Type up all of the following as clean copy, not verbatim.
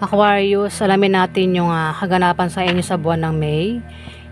Aquarius, alamin natin yung kaganapan sa inyo sa buwan ng May.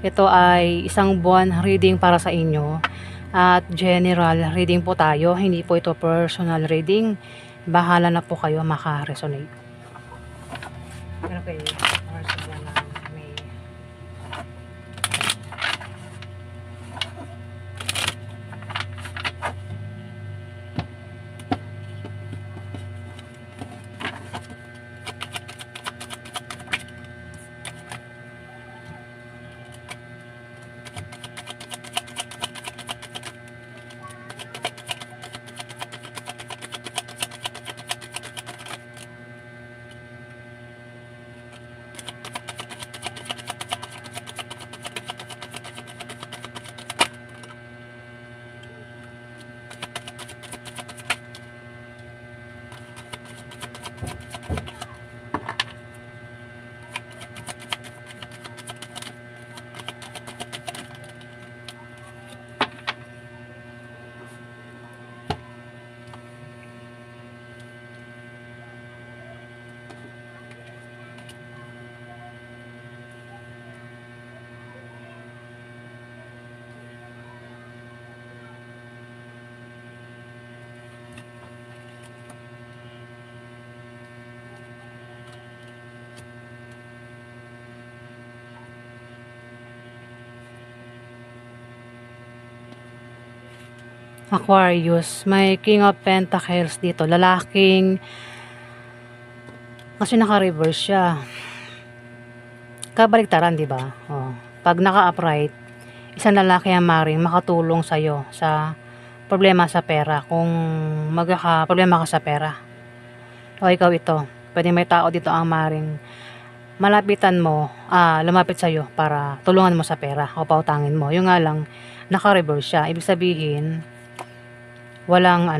Ito ay isang buwan reading para sa inyo. At general reading po tayo, hindi po ito personal reading. Bahala na po kayo maka-resonate. Okay, para sa buwan ng May. Aquarius, may King of Pentacles dito, lalaking, kasi naka-reverse siya. Kabaliktaran, di ba? Oh, pag naka-upright, isang lalaki ang maring makatulong sa iyo sa problema sa pera, kung magkaka-problema ka sa pera. O ikaw ito, pwede may tao dito ang maring malapitan mo, lumapit sa iyo para tulungan mo sa pera o pautangin mo. Yung nga lang, naka-reverse siya. Ibig sabihin, walang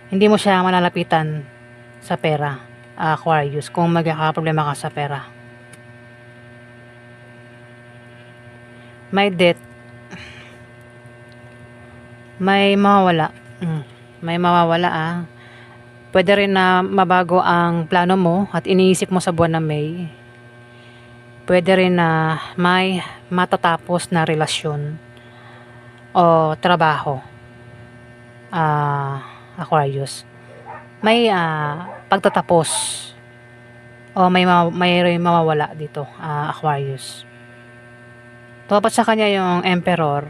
hindi mo siya malalapitan sa pera, Aquarius, kung magkakaproblema ka sa pera. May debt, may mawawala. May mawawala. Pwede rin na mabago ang plano mo at iniisip mo sa buwan ng May. Pwede rin na may matatapos na relasyon o trabaho, Aquarius. May pagtatapos o may mawawala dito, Aquarius. Dapat sa kanya yung Emperor.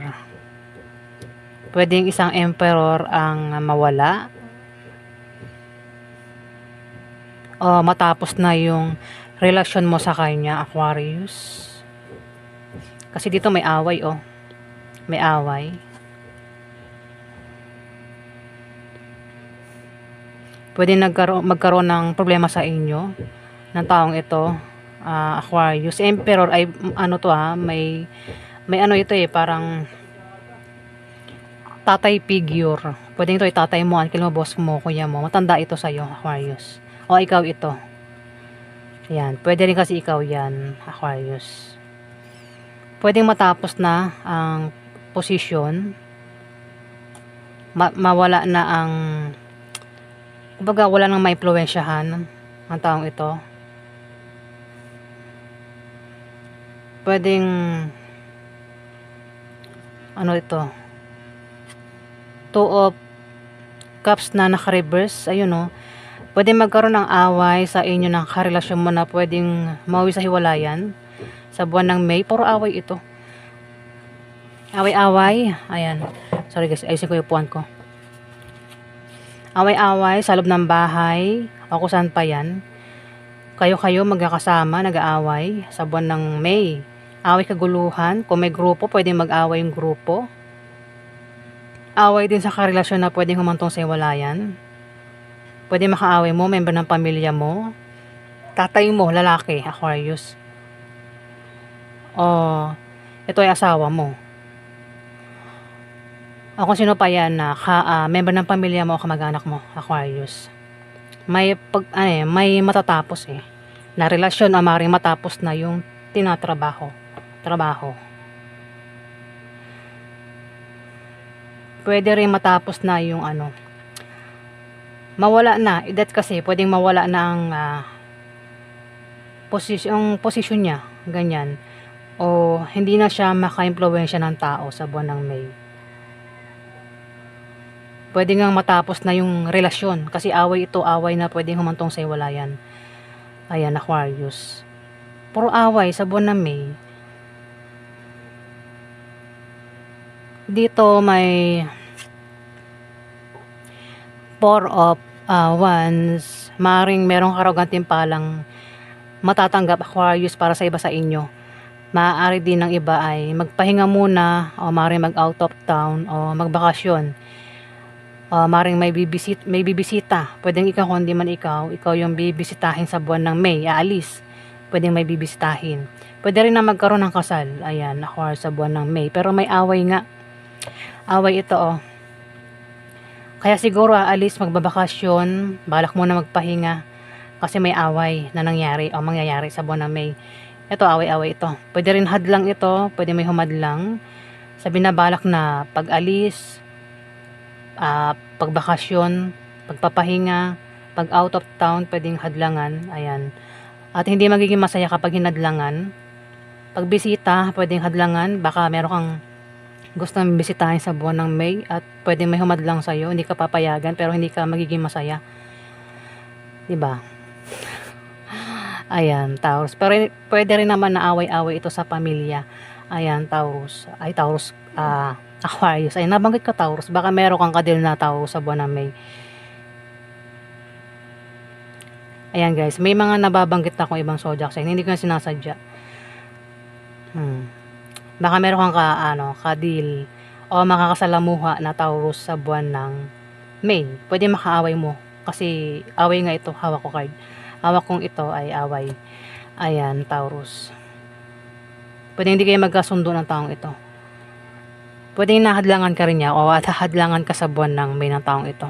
Pwedeng isang Emperor ang mawala o matapos na yung relasyon mo sa kanya, Aquarius. Kasi dito may away, may away. Pwede magkaroon ng problema sa inyo ng taong ito, Aquarius. Emperor ay may ito parang tatay figure. Pwede ito tatay mo, uncle mo, boss mo, kuya mo. Matanda ito sa iyo, Aquarius. O ikaw ito. Yan, pwede rin kasi ikaw yan, Aquarius. Pwedeng matapos na ang posisyon. Mawala na ang, kumbaga wala nang maimpluwensyahan ang taong ito. Pwedeng ito, Two of Cups na naka-reverse. Ayun, pwede magkaroon ng away sa inyo ng karelasyon mo na pwedeng mauwi sa hiwalayan sa buwan ng May. Puro away ito. Away-away. Ayan. Sorry guys, ayusin ko yung upuan ko. Away-away sa loob ng bahay o kung saan pa yan. Kayo magkakasama, nag-aaway sa buwan ng May. Away kaguluhan. Kung may grupo, pwedeng mag-away yung grupo. Away din sa karelasyon na pwedeng humantong sa hiwalayan. Pwede makaaway mo, member ng pamilya mo. Tatay mo, lalaki, Aquarius. O ito ay asawa mo. O kung sino pa yan na member ng pamilya mo o kamag-anak mo, Aquarius. May may matatapos na relasyon, maaaring matapos na yung trabaho. Pwede rin matapos na yung mawala na. That kasi pwedeng mawala na ang posisyon niya, ganyan. O hindi na siya maka-impluwensya ng tao sa buwan ng May. Pwede ngang matapos na yung relasyon kasi away ito, away na pwedeng humantong sa hiwalayan. Ayan, Aquarius. Puro away sa buwan ng May. Dito may Four of Wands. Maring merong karugantimpalang matatanggap, Aquarius, para sa iba sa inyo. Maaari din ng iba ay magpahinga muna o maring mag out of town o magbakasyon. Maring may bibisita. Pwedeng ikaw, kung di man ikaw yung bibisitahin sa buwan ng May, aalis. Pwedeng may bibisitahin. Pwede rin na magkaroon ng kasal. Ayan, Aquarius, sa buwan ng May. Pero may away nga. Away ito, Kaya siguro aalis, magbabakasyon, balak muna magpahinga. Kasi may away na nangyari o mangyayari sa buwan ng May. Ito, away-away ito. Pwede rin hadlang ito. Pwede may humadlang. Sa binabalak na pag-alis, pagbakasyon, pagpapahinga, pag out of town, pwedeng hadlangan. Ayan. At hindi magiging masaya kapag hinadlangan. Pagbisita, pwedeng hadlangan. Baka meron kang gusto nang bisitahin sa buwan ng May at pwedeng may humadlang sa'yo. Hindi ka papayagan pero hindi ka magiging masaya. Diba? Ayan, Taurus. Pero pwede rin naman na away-away ito sa pamilya. Ayan, Taurus. Ay, Taurus, Aquarius. Ay, nabanggit ko Taurus. Baka meron kang kadil na Taurus sa buwan ng May. Ayan guys, may mga nababanggit na akong ibang zodiac sign. Hindi ko na sinasadya. Baka meron kang kadil o makakasalamuha na Taurus sa buwan ng May. Pwede makaaway mo. Kasi away nga ito, hawak ko card. Hawak kong ito ay away. Ayan, Taurus. Pwede hindi kayo magkasundo ng taong ito. Pwede nahadlangan ka rin niya o hadlangan ka sa buwan ng May ng taong ito.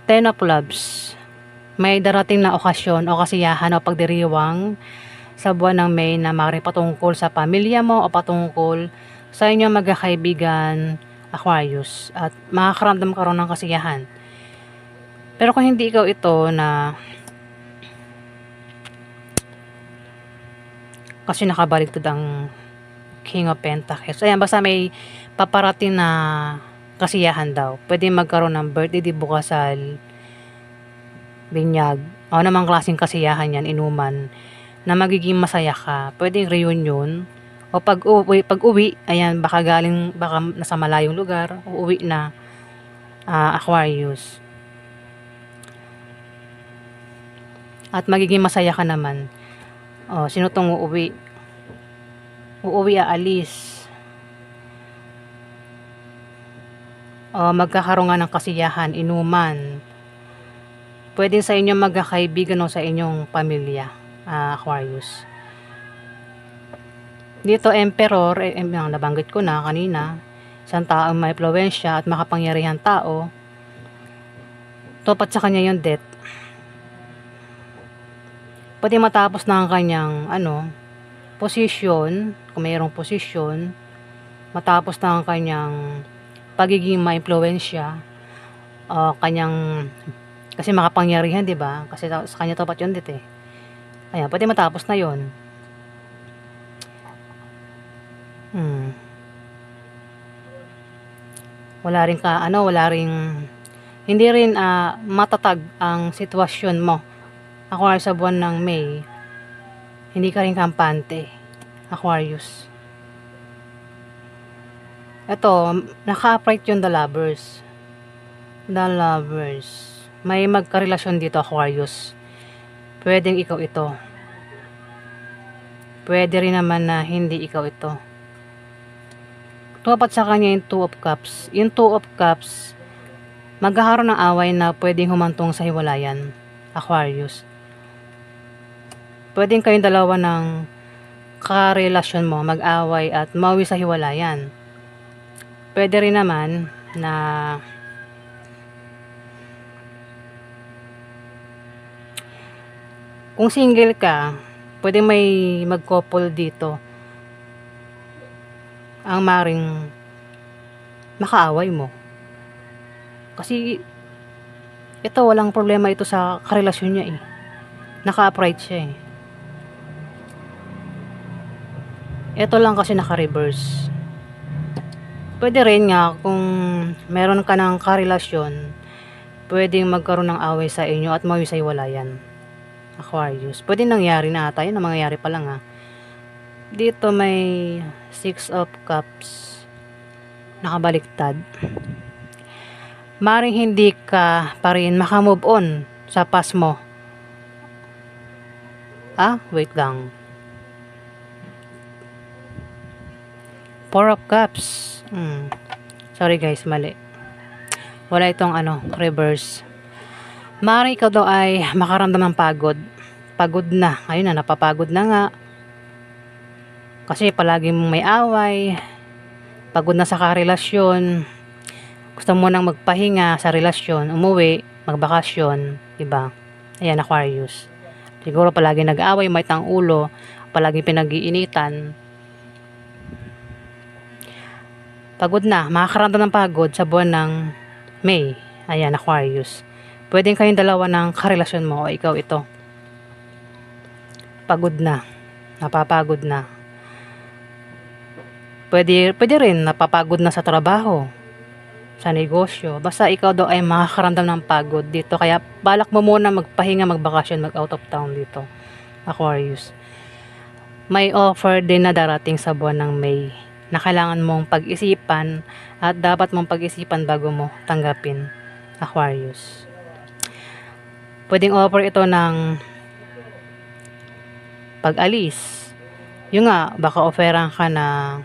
Ten of Clubs. May darating na okasyon o kasiyahan o pagdiriwang sa buwan ng May na maaaring patungkol sa pamilya mo o patungkol sa inyong magkakaibigan, Aquarius. At makakaramdam ka rin ng kasiyahan. Pero kung hindi ikaw ito na kasi nakabaligtad ang King of Pentacles. Ayan, basta may paparating na kasiyahan daw. Pwede magkaroon ng birthday, kasal, binyag, o namang klaseng kasiyahan yan, inuman, na magiging masaya ka. Pwede reunion, o pag-uwi, ayan, baka nasa malayong lugar, uuwi na, Aquarius. At magiging masaya ka naman. Sino tong uuwi? Uuwi, aalis. Magkakaroon nga ng kasiyahan, inuman. Pwede sa inyong magkakaibigan o sa inyong pamilya, Aquarius. Dito, Emperor, nabanggit ko na kanina, isang taong may impluwensya at makapangyarihan tao. Tupat sa kanya yung death. Pwede matapos na ang kanyang posisyon, kung mayroong posisyon, matapos na ang kanyang pagiging maimpluwensya, kanyang, kasi makapangyarihan, di ba? Kasi sa kanya tapat yun dito eh. Ayan, pwede matapos na yun. Wala rin hindi rin matatag ang sitwasyon mo. Aquarius, sa buwan ng May, hindi ka rin kampante, Aquarius. Ito, naka-upright yung The Lovers. The Lovers. May magkarelasyon dito, Aquarius. Pwedeng ikaw ito. Pwede rin naman na hindi ikaw ito. Tumapat sa kanya yung Two of Cups. Yung Two of Cups, magkakaroon ng away na pwedeng humantong sa hiwalayan, Aquarius. Pwedeng kayong dalawa ng karelasyon mo mag-away at mawi sa hiwalayan. Pwede rin naman na kung single ka, pwede may mag-couple dito. ang maring makaaway mo. Kasi ito, walang problema ito sa karelasyon niya eh. Naka-upright siya eh. Ito lang kasi naka-reverse. Pwede rin nga kung meron ka ng karelasyon, pwedeng magkaroon ng away sa inyo at mawisay-walayan. Aquarius. Pwede nangyari na ata. Yun ang mangyayari pa lang ha. Dito may 6 of Cups. Nakabaliktad. Maring hindi ka pa rin makamove on sa past mo. Wait lang. 4 of Cups. Sorry guys, mali. Wala itong reverse. Maring ikaw daw ay makaramdam ng pagod. Pagod na. Ayun na, napapagod na nga. Kasi palagi mong may away. Pagod na sa karelasyon. Gusto mo nang magpahinga sa relasyon, umuwi, magbakasyon, diba? Ayan, Aquarius. Siguro palagi nag-away, may tang ulo, palagi pinag-iinitan. Pagod na, makakaramdam ng pagod sa buwan ng May. Ayan, Aquarius. Pwedeng kayong dalawa ng karelasyon mo o ikaw ito. Pagod na, napapagod na. Pwede rin napapagod na sa trabaho, sa negosyo. Basta ikaw daw ay makakaramdam ng pagod dito. Kaya balak mo muna magpahinga, magbakasyon, mag out of town dito, Aquarius. May offer din na darating sa buwan ng May na kailangan mong pag-isipan at dapat mong pag-isipan bago mo tanggapin, Aquarius. Pwedeng offer ito ng pag-alis. Yung nga, baka offeran ka na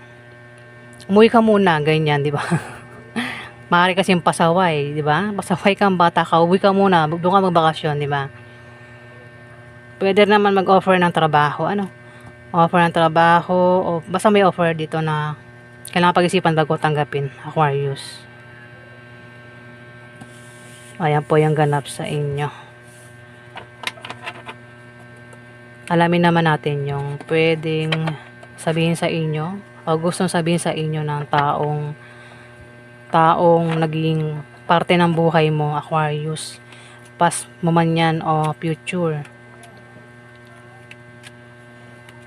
umuwi ka muna, ganyan, di ba? Maaari kasing pasaway, di ba? Pasaway kang bata ka, uwi ka muna, doon ka magbakasyon, di ba? Pwede naman mag-offer ng trabaho, offer ng trabaho, o basta may offer dito na kailangan pag-isipan bago tanggapin, Aquarius. Ayan po yung ganap sa inyo. Alamin naman natin yung pwedeng sabihin sa inyo, o gustong sabihin sa inyo ng taong naging parte ng buhay mo, Aquarius. Past mo man yan o future.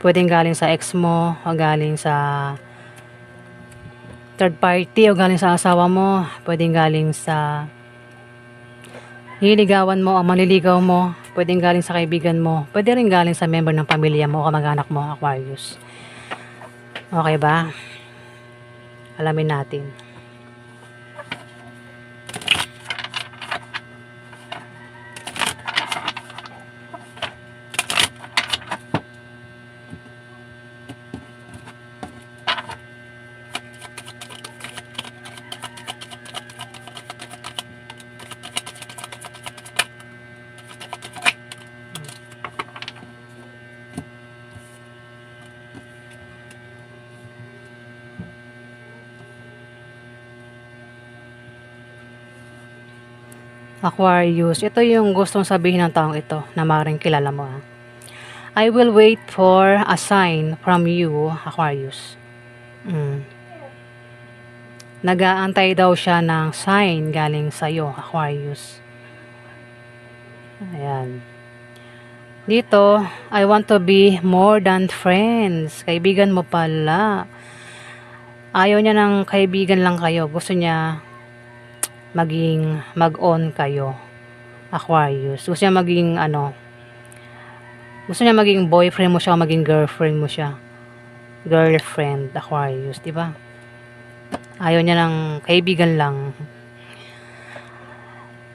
Pwedeng galing sa ex mo, o galing sa third party, o galing sa asawa mo. Pwedeng galing sa nililigawan mo o manliligaw mo. Pwedeng galing sa kaibigan mo. Pwede rin galing sa member ng pamilya mo o kamag-anak mo, Aquarius. Okay ba? Alamin natin. Aquarius, ito yung gustong sabihin ng taong ito na maaaring kilala mo. I will wait for a sign from you, Aquarius. Nag-aantay daw siya ng sign galing sa'yo, Aquarius. Ayan. Dito, I want to be more than friends. Kaibigan mo pala. Ayaw niya ng kaibigan lang kayo. Gusto niya maging mag-on kayo, Aquarius. Gusto niya maging gusto niya maging boyfriend mo siya, maging girlfriend mo siya. Girlfriend, Aquarius, di ba? Ayaw niya ng kaibigan lang.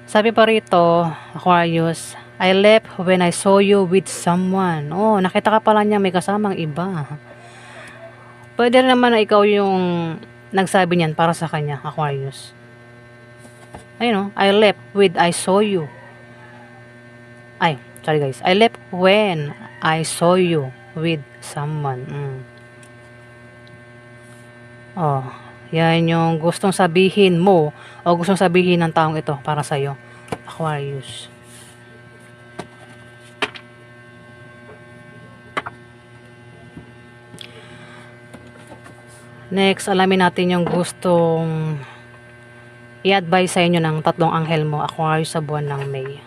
Sabi pa rito, Aquarius, I left when I saw you with someone. Oh, nakita ka pala niya may kasamang iba. Pwede naman na ikaw yung nagsabi niyan para sa kanya, Aquarius. Ayun, I left with I saw you. Sorry guys. I left when I saw you with someone. Oh, yan yung gustong sabihin mo o gustong sabihin ng taong ito para sa'yo, Aquarius. Next, alamin natin yung gustong i-advise sa inyo ng tatlong anghel mo, Aquarius, sa buwan ng May.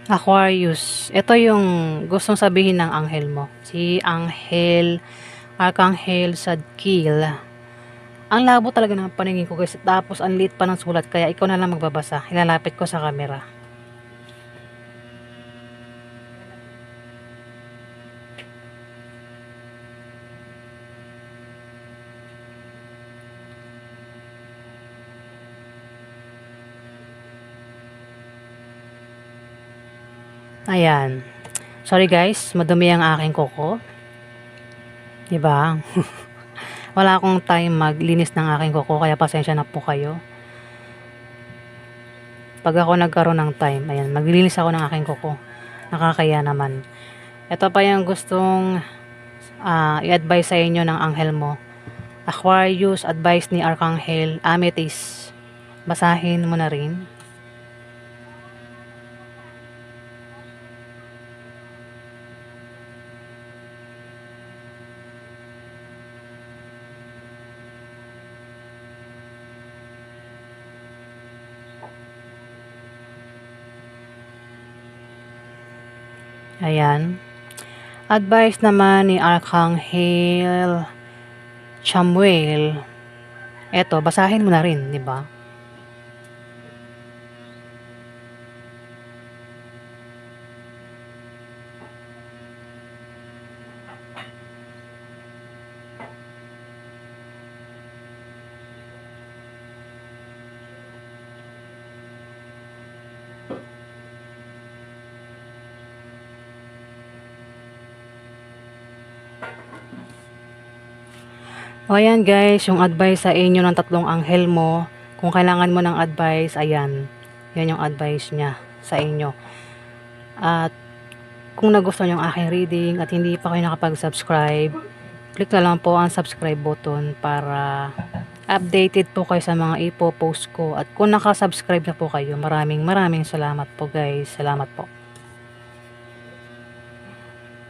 Aquarius, ito yung gustong sabihin ng anghel mo. Si Archangel Zadkiel. Ang labo talaga ng paningin ko guys. Tapos ang liit pa ng sulat. Kaya ikaw na lang magbabasa. Ilalapit ko sa camera. Ayan. Sorry guys, madumi ang aking kuko. Diba? Wala akong time maglinis ng aking kuko, kaya pasensya na po kayo. Pag ako nagkaroon ng time, ayan, maglilinis ako ng aking kuko. Nakakaya naman. Ito pa yung gustong i-advise sa inyo ng anghel mo. Aquarius, advice ni Archangel Amethyst. Basahin mo na rin. Ayan. Advice naman ni Archangel Chamuel. Eto, basahin mo na rin, di ba? O ayan guys, yung advice sa inyo ng tatlong anghel mo. Kung kailangan mo ng advice, ayan. Yan yung advice niya sa inyo. At kung nagustuhan yung aking reading at hindi pa kayo nakapag-subscribe, click na lang po ang subscribe button para updated po kayo sa mga ipo-post ko. At kung nakasubscribe na po kayo, maraming salamat po guys. Salamat po.